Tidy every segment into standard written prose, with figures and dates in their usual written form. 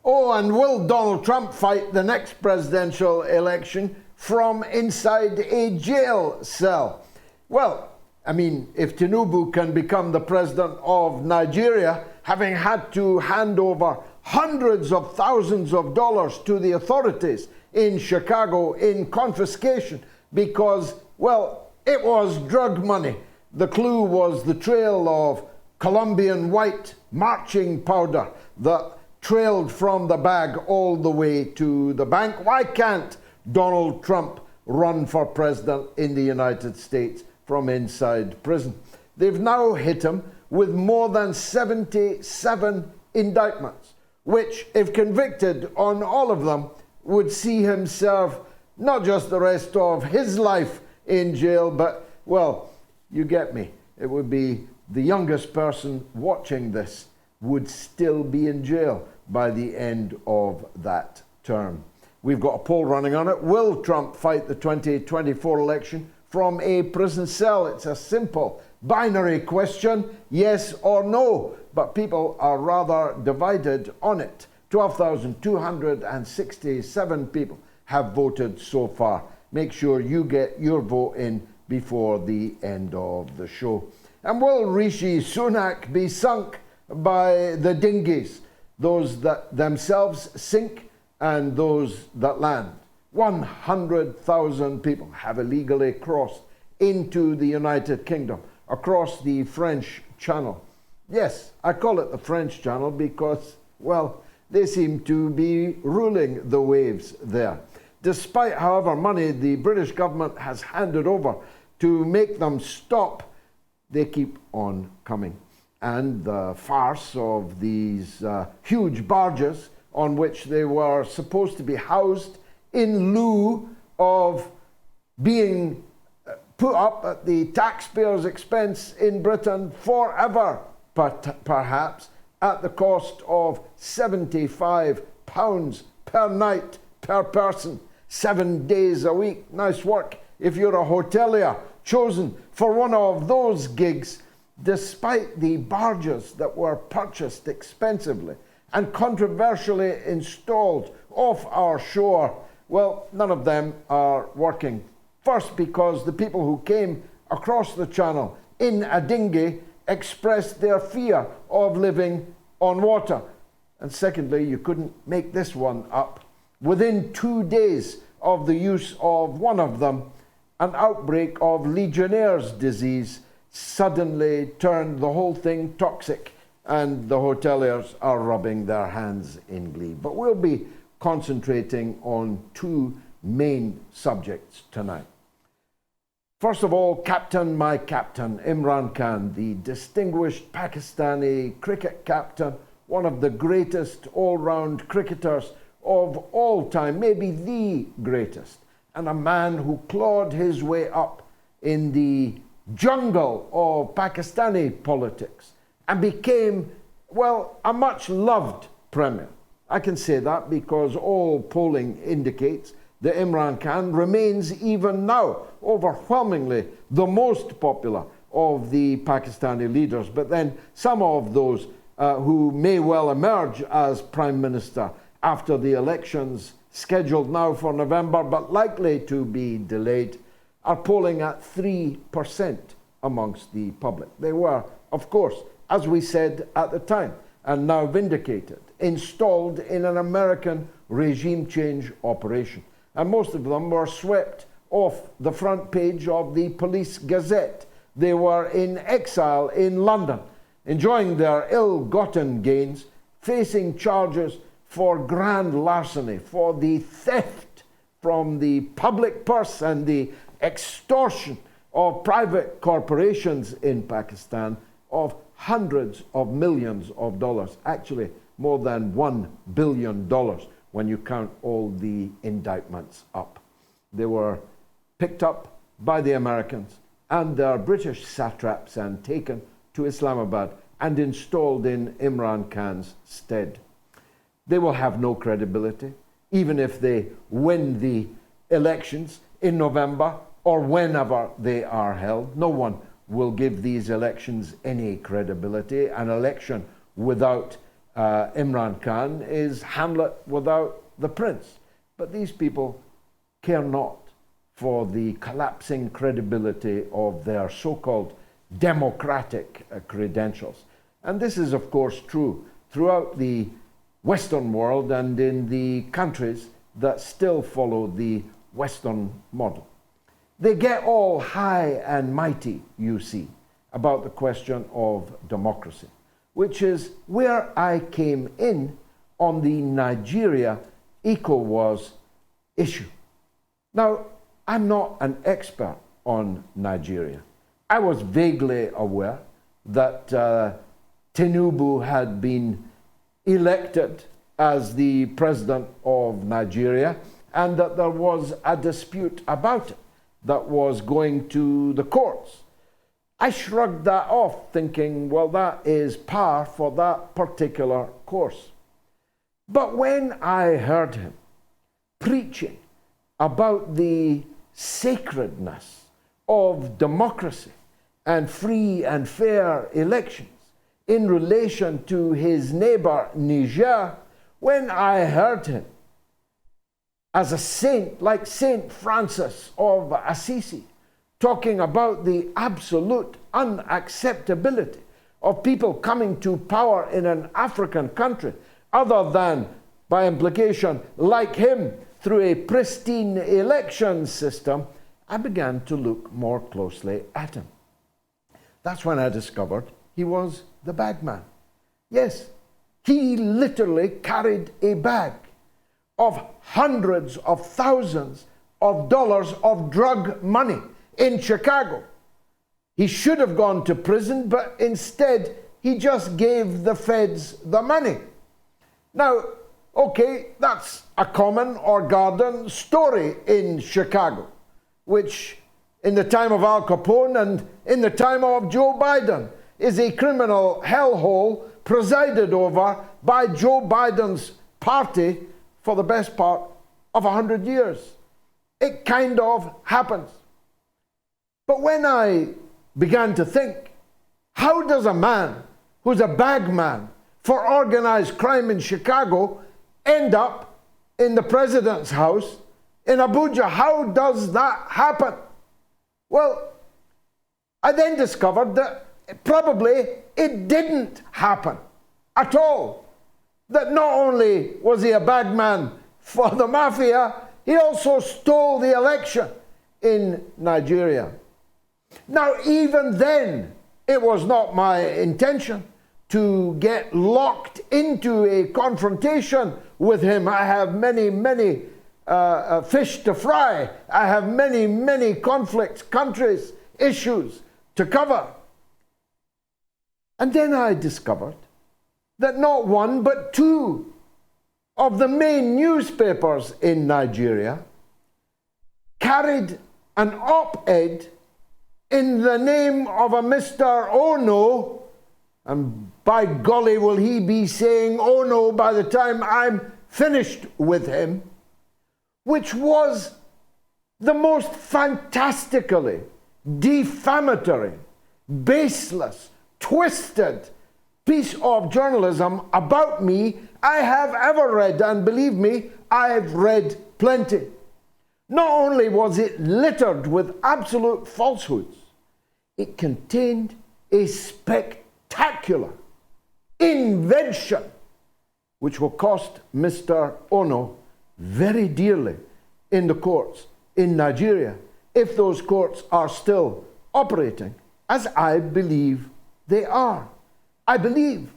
Oh, and will Donald Trump fight the next presidential election from inside a jail cell? Well, I mean, if Tinubu can become the president of Nigeria, having had to hand over hundreds of thousands of dollars to the authorities in Chicago in confiscation because, well, it was drug money. The clue was the trail of Colombian white marching powder that trailed from the bag all the way to the bank. Why can't Donald Trump run for president in the United States from inside prison? They've now hit him with more than 77 indictments, which, if convicted on all of them, would see him serve not just the rest of his life in jail, but, well, you get me. It would be the youngest person watching this would still be in jail by the end of that term. We've got a poll running on it. Will Trump fight the 2024 election from a prison cell? It's a simple binary question, yes or no, but people are rather divided on it. 12,267 people have voted so far. Make sure you get your vote in before the end of the show. And will Rishi Sunak be sunk by the dinghies, those that themselves sink and those that land? 100,000 people have illegally crossed into the United Kingdom across the French Channel. Yes, I call it the French Channel because, well, they seem to be ruling the waves there. Despite, however, money the British government has handed over to make them stop, they keep on coming. And the farce of these huge barges on which they were supposed to be housed in lieu of being put up at the taxpayers' expense in Britain forever, perhaps, at the cost of £75 per night per person, 7 days a week. Nice work if you're a hotelier chosen for one of those gigs, despite the barges that were purchased expensively and controversially installed off our shore. Well, none of them are working. First, because the people who came across the channel in a dinghy expressed their fear of living on water. And secondly, you couldn't make this one up. Within 2 days of the use of one of them, an outbreak of Legionnaire's disease suddenly turned the whole thing toxic, and the hoteliers are rubbing their hands in glee. But we'll be concentrating on two main subjects tonight. First of all, my captain, Imran Khan, the distinguished Pakistani cricket captain, one of the greatest all-round cricketers of all time, maybe the greatest, and a man who clawed his way up in the jungle of Pakistani politics and became, well, a much-loved premier. I can say that because all polling indicates that Imran Khan remains even now overwhelmingly the most popular of the Pakistani leaders. But then some of those who may well emerge as Prime Minister after the elections scheduled now for November but likely to be delayed are polling at 3% amongst the public. They were, of course, as we said at the time, and now vindicated, installed in an American regime change operation. And most of them were swept off the front page of the Police Gazette. They were in exile in London, enjoying their ill-gotten gains, facing charges for grand larceny, for the theft from the public purse and the extortion of private corporations in Pakistan of hundreds of millions of dollars, actually more than $1 billion when you count all the indictments up. They were picked up by the Americans and their British satraps and taken to Islamabad and installed in Imran Khan's stead. They will have no credibility, even if they win the elections in November or whenever they are held. No one will give these elections any credibility. An election without Imran Khan is Hamlet without the prince. But these people care not for the collapsing credibility of their so-called democratic credentials. And this is, of course, true throughout the Western world and in the countries that still follow the Western model. They get all high and mighty, you see, about the question of democracy, which is where I came in on the Nigeria ECOWAS issue. Now, I'm not an expert on Nigeria. I was vaguely aware that Tinubu had been elected as the president of Nigeria and that there was a dispute about it that was going to the courts. I shrugged that off, thinking, well, that is par for that particular course. But when I heard him preaching about the sacredness of democracy and free and fair elections in relation to his neighbor Niger, when I heard him as a saint like Saint Francis of Assisi, talking about the absolute unacceptability of people coming to power in an African country, other than, by implication, like him, through a pristine election system, I began to look more closely at him. That's when I discovered he was the bagman. Yes, he literally carried a bag of hundreds of thousands of dollars of drug money in Chicago. He should have gone to prison, but instead he just gave the feds the money. Now, okay, that's a common or garden story in Chicago, which in the time of Al Capone and in the time of Joe Biden is a criminal hellhole presided over by Joe Biden's party for the best part of 100 years. It kind of happens. But when I began to think, how does a man who's a bagman for organized crime in Chicago end up in the president's house in Abuja? How does that happen? Well, I then discovered that probably it didn't happen at all. That not only was he a bagman for the mafia, he also stole the election in Nigeria. Now, even then, it was not my intention to get locked into a confrontation with him. I have many fish to fry. I have many conflicts, countries, issues to cover. And then I discovered that not one but two of the main newspapers in Nigeria carried an op-ed in the name of a Mr. Ono, and by golly will he be saying Ono by the time I'm finished with him, which was the most fantastically defamatory, baseless, twisted piece of journalism about me I have ever read, and believe me, I've read plenty. Not only was it littered with absolute falsehoods, it contained a spectacular invention which will cost Mr. Ono very dearly in the courts in Nigeria, if those courts are still operating, as I believe they are. I believe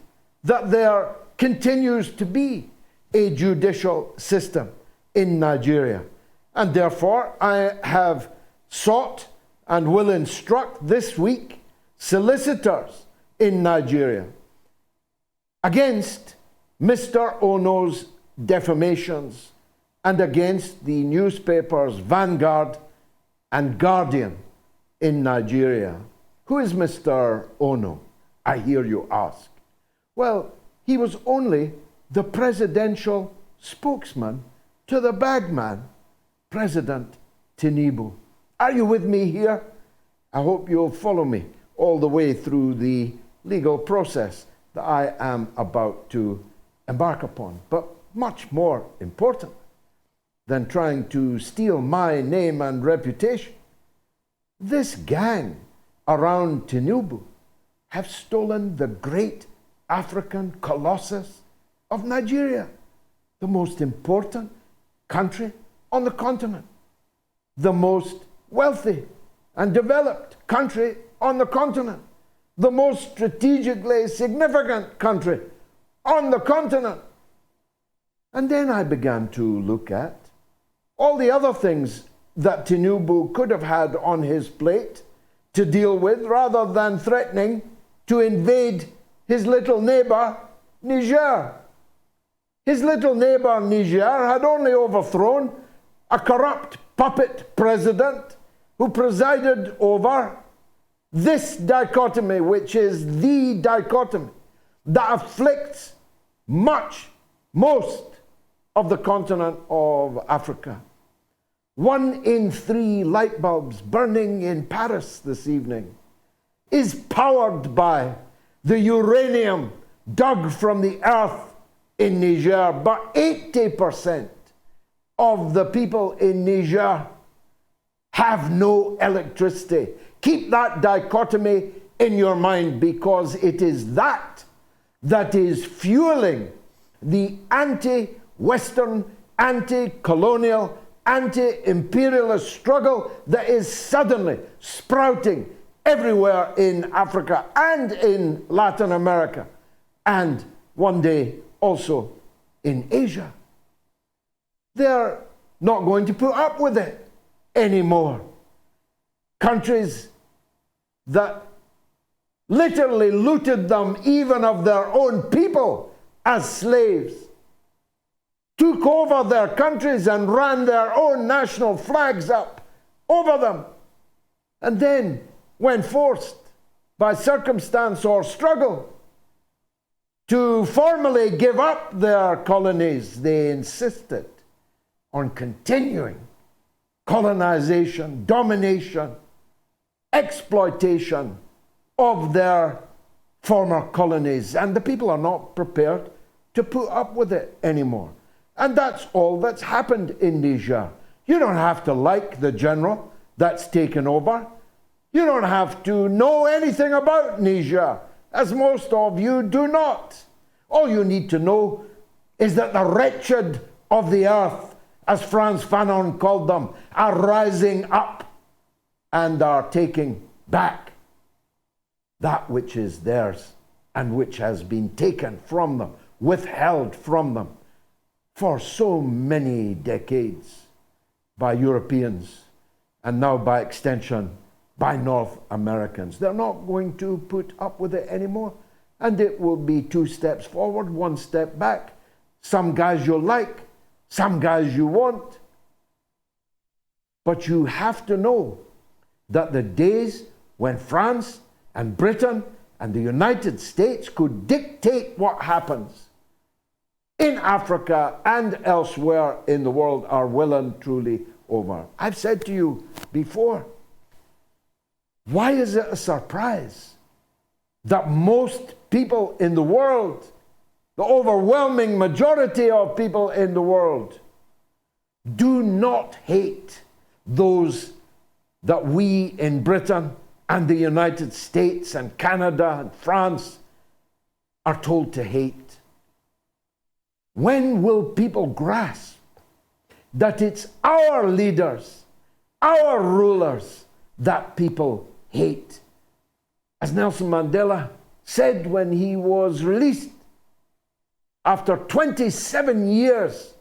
that there continues to be a judicial system in Nigeria. And therefore, I have sought and will instruct this week solicitors in Nigeria against Mr. Ono's defamations and against the newspapers Vanguard and Guardian in Nigeria. Who is Mr. Ono, I hear you ask? Well, he was only the presidential spokesman to the bagman, President Tinubu. Are you with me here? I hope you'll follow me all the way through the legal process that I am about to embark upon. But much more important than trying to steal my name and reputation, this gang around Tinubu have stolen the great African colossus of Nigeria, the most important country on the continent, the most wealthy and developed country on the continent, the most strategically significant country on the continent. And then I began to look at all the other things that Tinubu could have had on his plate to deal with, rather than threatening to invade his little neighbor, Niger. His little neighbor, Niger, had only overthrown a corrupt puppet president who presided over this dichotomy, which is the dichotomy that afflicts most of the continent of Africa. 1 in 3 light bulbs burning in Paris this evening is powered by the uranium dug from the earth in Niger. But 80% of the people in Niger have no electricity. Keep that dichotomy in your mind, because it is that is fueling the anti-Western, anti-colonial, anti-imperialist struggle that is suddenly sprouting everywhere in Africa and in Latin America, and one day also in Asia. They're not going to put up with it anymore. Countries that literally looted them, even of their own people, as slaves, took over their countries and ran their own national flags up over them. And then, when forced by circumstance or struggle to formally give up their colonies, they insisted on continuing colonization, domination, exploitation of their former colonies. And the people are not prepared to put up with it anymore. And that's all that's happened in Niger. You don't have to like the general that's taken over. You don't have to know anything about Niger, as most of you do not. All you need to know is that the wretched of the earth, as Frantz Fanon called them, are rising up and are taking back that which is theirs and which has been taken from them, withheld from them for so many decades by Europeans, and now by extension by North Americans. They're not going to put up with it anymore, and it will be 2 steps forward, 1 step back. Some guys you'll like, some guys you won't. But you have to know that the days when France and Britain and the United States could dictate what happens in Africa and elsewhere in the world are well and truly over. I've said to you before, why is it a surprise that most people in the world, the overwhelming majority of people in the world, do not hate those that we in Britain and the United States and Canada and France are told to hate? When will people grasp that it's our leaders, our rulers, that people hate? As Nelson Mandela said when he was released after 27 years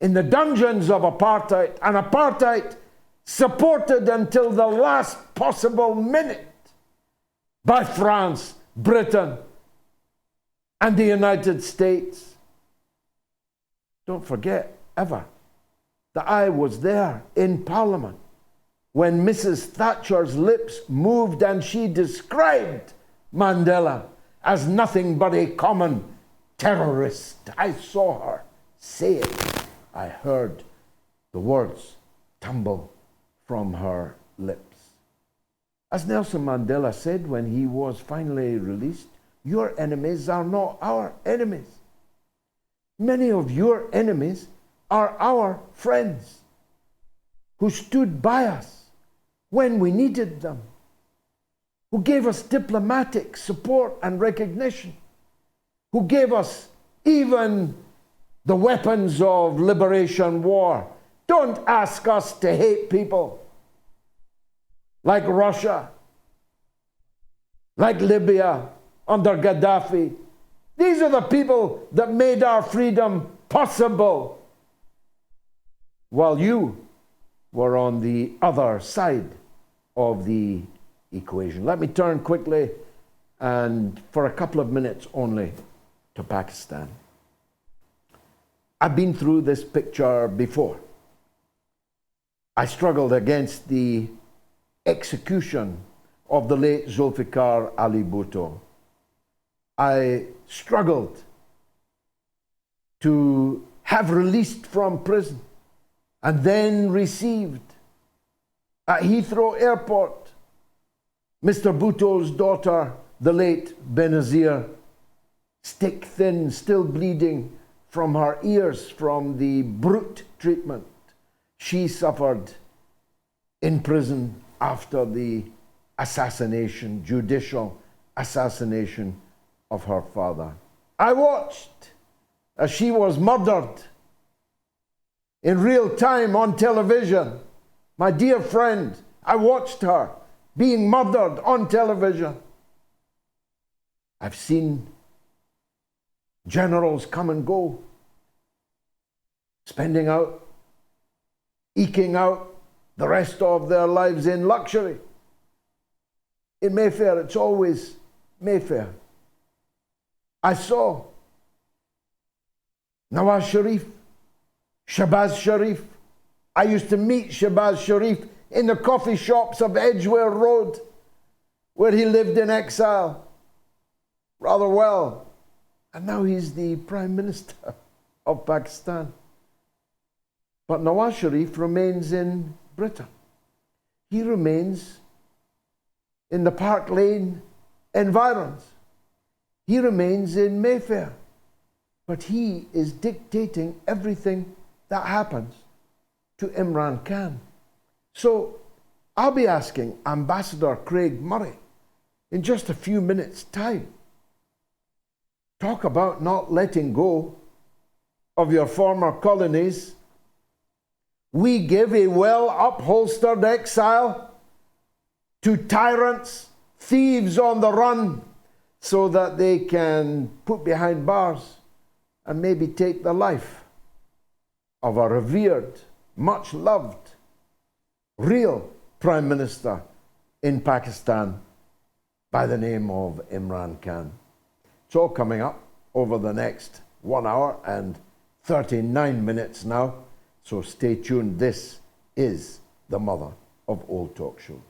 in the dungeons of apartheid, and apartheid supported until the last possible minute by France, Britain, and the United States. Don't forget ever that I was there in Parliament when Mrs. Thatcher's lips moved and she described Mandela as nothing but a common terrorist. I saw her say it. I heard the words tumble from her lips. As Nelson Mandela said when he was finally released, your enemies are not our enemies. Many of your enemies are our friends who stood by us when we needed them, who gave us diplomatic support and recognition, who gave us even the weapons of liberation war. Don't ask us to hate people like Russia, like Libya under Gaddafi. These are the people that made our freedom possible, while you were on the other side of the equation. Let me turn quickly and for a couple of minutes only to Pakistan. I've been through this picture before. I struggled against the execution of the late Zulfikar Ali Bhutto. I struggled to have released from prison and then received at Heathrow Airport Mr. Bhutto's daughter, the late Benazir, stick thin, still bleeding from her ears from the brute treatment she suffered in prison after the assassination, judicial assassination of her father. I watched as she was murdered in real time on television. My dear friend, I watched her being murdered on television. I've seen generals come and go, spending out, eking out the rest of their lives in luxury. In Mayfair, it's always Mayfair. I saw Nawaz Sharif, Shahbaz Sharif. I used to meet Shahbaz Sharif in the coffee shops of Edgware Road, where he lived in exile rather well. And now he's the Prime Minister of Pakistan. But Nawaz Sharif remains in Britain. He remains in the Park Lane environs. He remains in Mayfair. But he is dictating everything that happens to Imran Khan. So I'll be asking Ambassador Craig Murray in just a few minutes' time. Talk about not letting go of your former colonies. We give a well-upholstered exile to tyrants, thieves on the run, so that they can put behind bars and maybe take the life of a revered, much-loved, real Prime Minister in Pakistan by the name of Imran Khan. It's all coming up over the next 1 hour and 39 minutes now. So stay tuned. This is the mother of all talk shows.